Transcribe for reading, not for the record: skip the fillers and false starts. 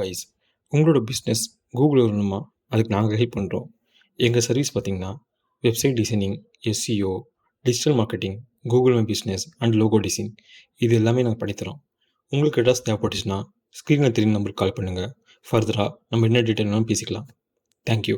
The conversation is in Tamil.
கைஸ், உங்களோட பிஸ்னஸ் கூகுள் வரணுமா? அதுக்கு நாங்கள் ஹெல்ப் பண்ணுறோம். எங்கள் சர்வீஸ் பார்த்தீங்கன்னா, website designing, SEO, digital marketing, Google my business and logo design இது எல்லாமே நாங்கள் பண்ணித்தரோம். உங்களுக்கு ஏதாச்சும் தேவைப்பட்டுச்சுன்னா ஸ்க்ரீனில் தெரியும் நம்பருக்கு கால் பண்ணுங்கள். ஃபர்தராக நம்ம என்ன டீட்டெயில் வேணாலும் பேசிக்கலாம். தேங்க்யூ.